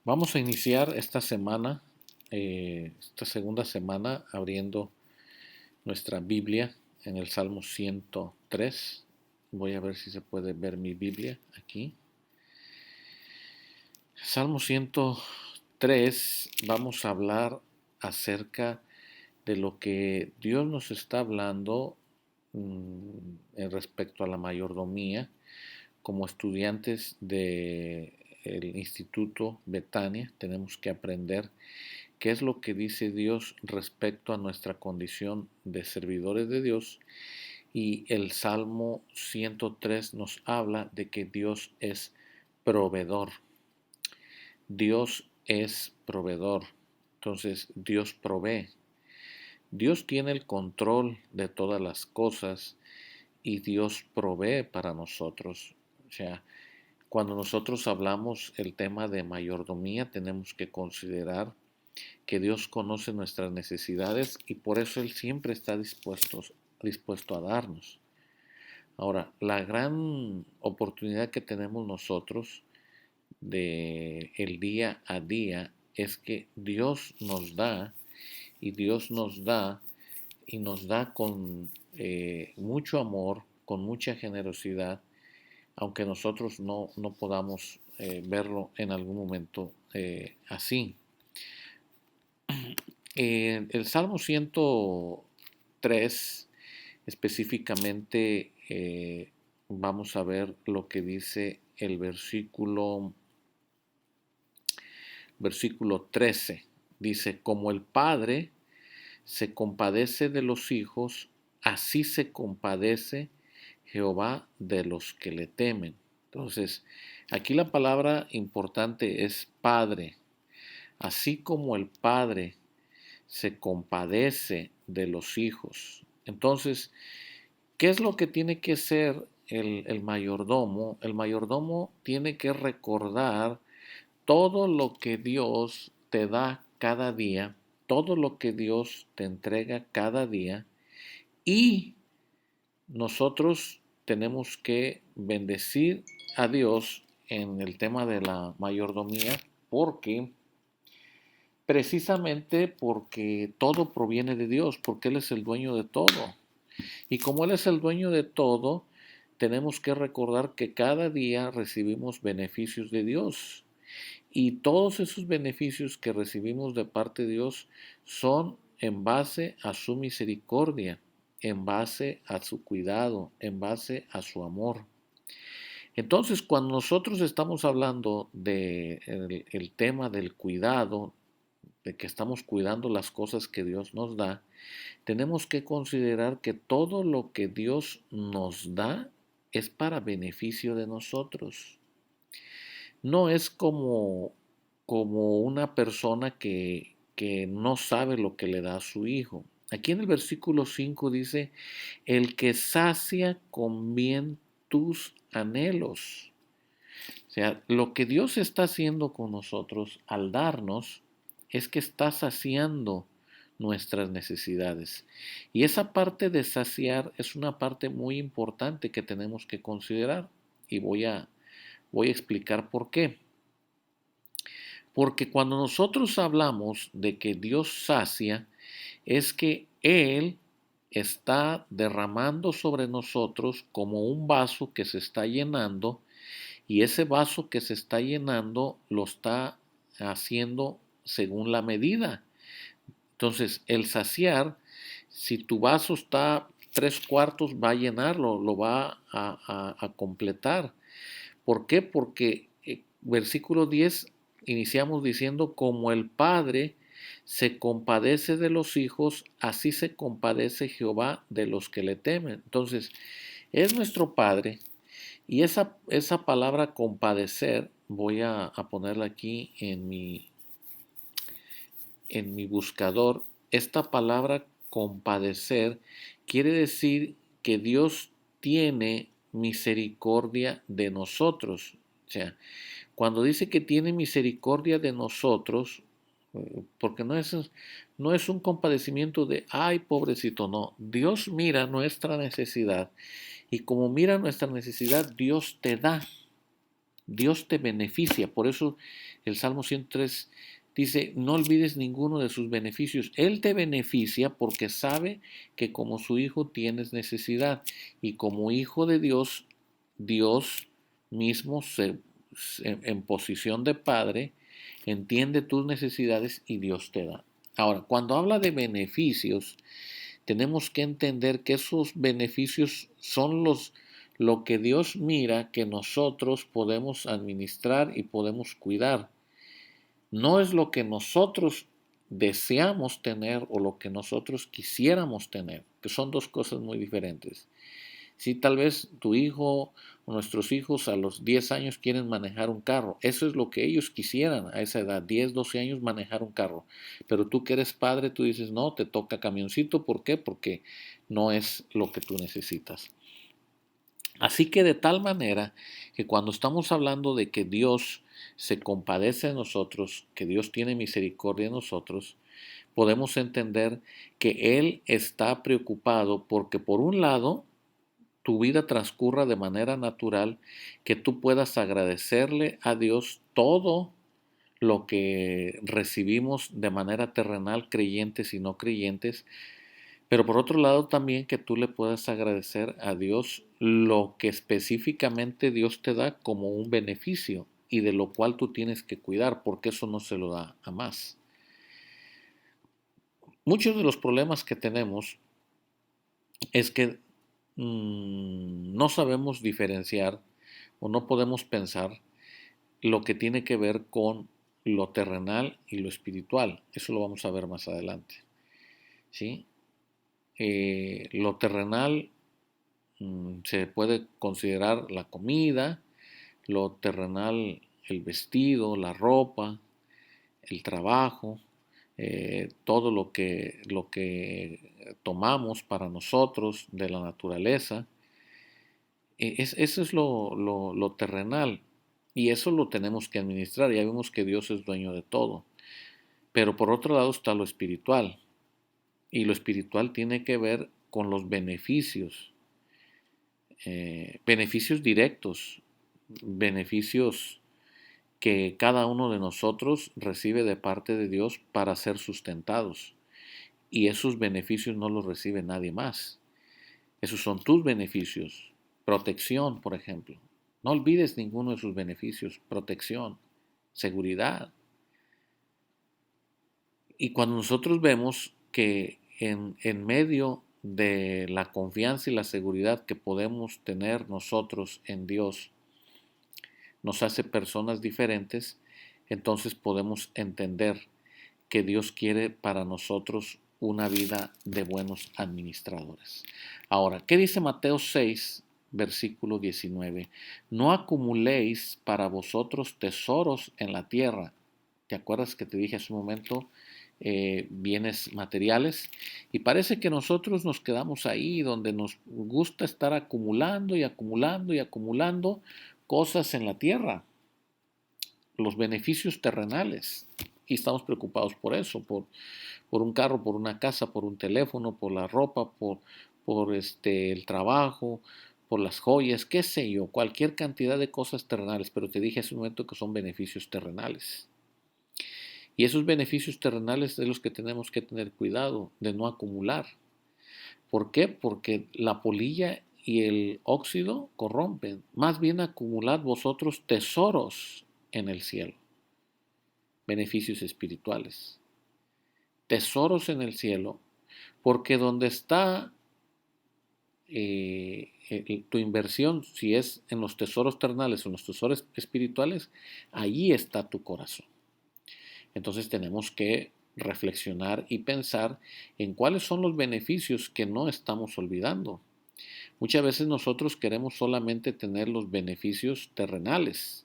Vamos a iniciar esta semana, esta segunda semana, abriendo nuestra Biblia en el Salmo 103. Voy a ver si se puede ver mi Biblia aquí. Salmo 103, vamos a hablar acerca de lo que Dios nos está hablando en respecto a la mayordomía como estudiantes del Instituto Betania. Tenemos que aprender qué es lo que dice Dios respecto a nuestra condición de servidores de Dios, y el Salmo 103 nos habla de que Dios es proveedor. Dios es proveedor. Entonces Dios provee. Dios tiene el control de todas las cosas y Dios provee para nosotros. O sea, cuando nosotros hablamos el tema de mayordomía, tenemos que considerar que Dios conoce nuestras necesidades y por eso Él siempre está dispuesto a darnos. Ahora, la gran oportunidad que tenemos nosotros de el día a día es que Dios nos da y Dios nos da y nos da con mucho amor, con mucha generosidad, aunque nosotros no podamos verlo en algún momento así. El Salmo 103 específicamente vamos a ver lo que dice el versículo 13. Dice, como el Padre se compadece de los hijos, así se compadece Jehová de los que le temen. Entonces, aquí la palabra importante es Padre. Así como el Padre se compadece de los hijos. Entonces, ¿qué es lo que tiene que ser el mayordomo? El mayordomo tiene que recordar todo lo que Dios te da cada día, todo lo que Dios te entrega cada día, y nosotros tenemos que bendecir a Dios en el tema de la mayordomía, porque precisamente porque todo proviene de Dios, porque Él es el dueño de todo. Y como Él es el dueño de todo, tenemos que recordar que cada día recibimos beneficios de Dios. Y todos esos beneficios que recibimos de parte de Dios son en base a su misericordia, en base a su cuidado, en base a su amor. Entonces, cuando nosotros estamos hablando del tema del cuidado, de que estamos cuidando las cosas que Dios nos da, tenemos que considerar que todo lo que Dios nos da es para beneficio de nosotros. No es como una persona que no sabe lo que le da a su hijo. Aquí en el versículo 5 dice, el que sacia con bien tus anhelos. O sea, lo que Dios está haciendo con nosotros al darnos es que está saciando nuestras necesidades. Y esa parte de saciar es una parte muy importante que tenemos que considerar. Y voy a explicar por qué. Porque cuando nosotros hablamos de que Dios sacia, es que Él está derramando sobre nosotros como un vaso que se está llenando, y ese vaso que se está llenando lo está haciendo según la medida. Entonces, el saciar, si tu vaso está 3/4, va a llenarlo, lo va a completar. ¿Por qué? Porque versículo 10 iniciamos diciendo, como el Padre se compadece de los hijos, así se compadece Jehová de los que le temen. Entonces, es nuestro Padre, y esa palabra compadecer, voy a ponerla aquí en mi buscador. Esta palabra compadecer quiere decir que Dios tiene misericordia de nosotros. O sea, cuando dice que tiene misericordia de nosotros, porque no es un compadecimiento de, ay, pobrecito, no. Dios mira nuestra necesidad, y como mira nuestra necesidad, Dios te da. Dios te beneficia. Por eso el Salmo 103 dice, no olvides ninguno de sus beneficios. Él te beneficia porque sabe que como su hijo tienes necesidad. Y como hijo de Dios, Dios mismo en posición de padre entiende tus necesidades y Dios te da. Ahora, cuando habla de beneficios, tenemos que entender que esos beneficios son lo que Dios mira que nosotros podemos administrar y podemos cuidar. No es lo que nosotros deseamos tener o lo que nosotros quisiéramos tener, que son dos cosas muy diferentes. Si tal vez tu hijo o nuestros hijos a los 10 años quieren manejar un carro, eso es lo que ellos quisieran a esa edad, 10, 12 años manejar un carro. Pero tú que eres padre, tú dices, no, te toca camioncito, ¿por qué? Porque no es lo que tú necesitas. Así que de tal manera que cuando estamos hablando de que Dios se compadece de nosotros, que Dios tiene misericordia de nosotros, podemos entender que Él está preocupado porque por un lado, tu vida transcurra de manera natural, que tú puedas agradecerle a Dios todo lo que recibimos de manera terrenal, creyentes y no creyentes, pero por otro lado también que tú le puedas agradecer a Dios lo que específicamente Dios te da como un beneficio y de lo cual tú tienes que cuidar, porque eso no se lo da a más. Muchos de los problemas que tenemos es que no sabemos diferenciar o no podemos pensar lo que tiene que ver con lo terrenal y lo espiritual. Eso lo vamos a ver más adelante. ¿Sí? Lo terrenal se puede considerar la comida, lo terrenal el vestido, la ropa, el trabajo, todo lo que tomamos para nosotros de la naturaleza. Eso es lo terrenal y eso lo tenemos que administrar. Ya vimos que Dios es dueño de todo. Pero por otro lado está lo espiritual. Y lo espiritual tiene que ver con los beneficios, beneficios directos, beneficios que cada uno de nosotros recibe de parte de Dios para ser sustentados. Y esos beneficios no los recibe nadie más. Esos son tus beneficios. Protección, por ejemplo. No olvides ninguno de sus beneficios. Protección, seguridad. Y cuando nosotros vemos que en medio de la confianza y la seguridad que podemos tener nosotros en Dios, nos hace personas diferentes, entonces podemos entender que Dios quiere para nosotros una vida de buenos administradores. Ahora, ¿qué dice Mateo 6, versículo 19? No acumuléis para vosotros tesoros en la tierra. ¿Te acuerdas que te dije hace un momento? Bienes materiales, y parece que nosotros nos quedamos ahí donde nos gusta estar acumulando y acumulando y acumulando cosas en la tierra, los beneficios terrenales, y estamos preocupados por eso, por un carro, por una casa, por un teléfono, por la ropa, por el trabajo, por las joyas, qué sé yo, cualquier cantidad de cosas terrenales, pero te dije hace un momento que son beneficios terrenales. Y esos beneficios terrenales de los que tenemos que tener cuidado de no acumular. ¿Por qué? Porque la polilla y el óxido corrompen. Más bien acumulad vosotros tesoros en el cielo. Beneficios espirituales. Tesoros en el cielo. Porque donde está tu inversión, si es en los tesoros terrenales o en los tesoros espirituales, allí está tu corazón. Entonces tenemos que reflexionar y pensar en cuáles son los beneficios que no estamos olvidando. Muchas veces nosotros queremos solamente tener los beneficios terrenales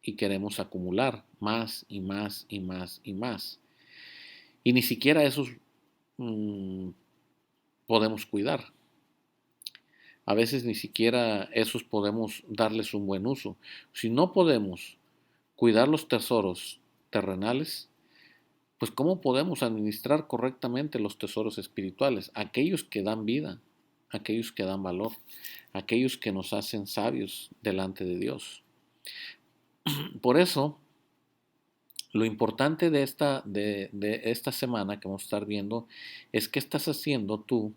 y queremos acumular más y más y más y más. Y ni siquiera esos podemos cuidar. A veces ni siquiera esos podemos darles un buen uso. Si no podemos cuidar los tesoros terrenales, pues ¿cómo podemos administrar correctamente los tesoros espirituales? Aquellos que dan vida, aquellos que dan valor, aquellos que nos hacen sabios delante de Dios. Por eso, lo importante de esta semana que vamos a estar viendo es qué estás haciendo tú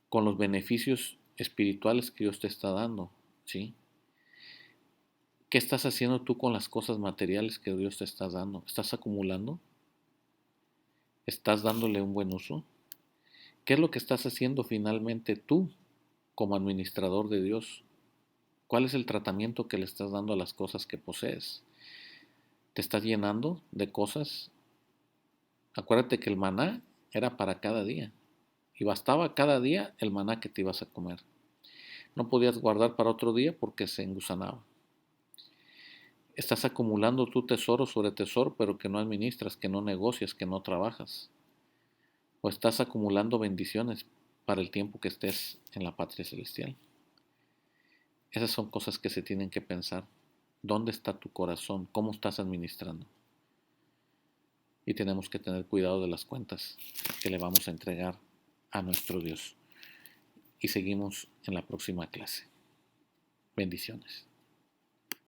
con los beneficios espirituales que Dios te está dando, ¿sí? ¿Qué estás haciendo tú con las cosas materiales que Dios te está dando? ¿Estás acumulando? ¿Estás dándole un buen uso? ¿Qué es lo que estás haciendo finalmente tú como administrador de Dios? ¿Cuál es el tratamiento que le estás dando a las cosas que posees? ¿Te estás llenando de cosas? Acuérdate que el maná era para cada día y bastaba cada día el maná que te ibas a comer. No podías guardar para otro día porque se engusanaba. Estás acumulando tu tesoro sobre tesoro, pero que no administras, que no negocias, que no trabajas. O estás acumulando bendiciones para el tiempo que estés en la patria celestial. Esas son cosas que se tienen que pensar. ¿Dónde está tu corazón? ¿Cómo estás administrando? Y tenemos que tener cuidado de las cuentas que le vamos a entregar a nuestro Dios. Y seguimos en la próxima clase. Bendiciones.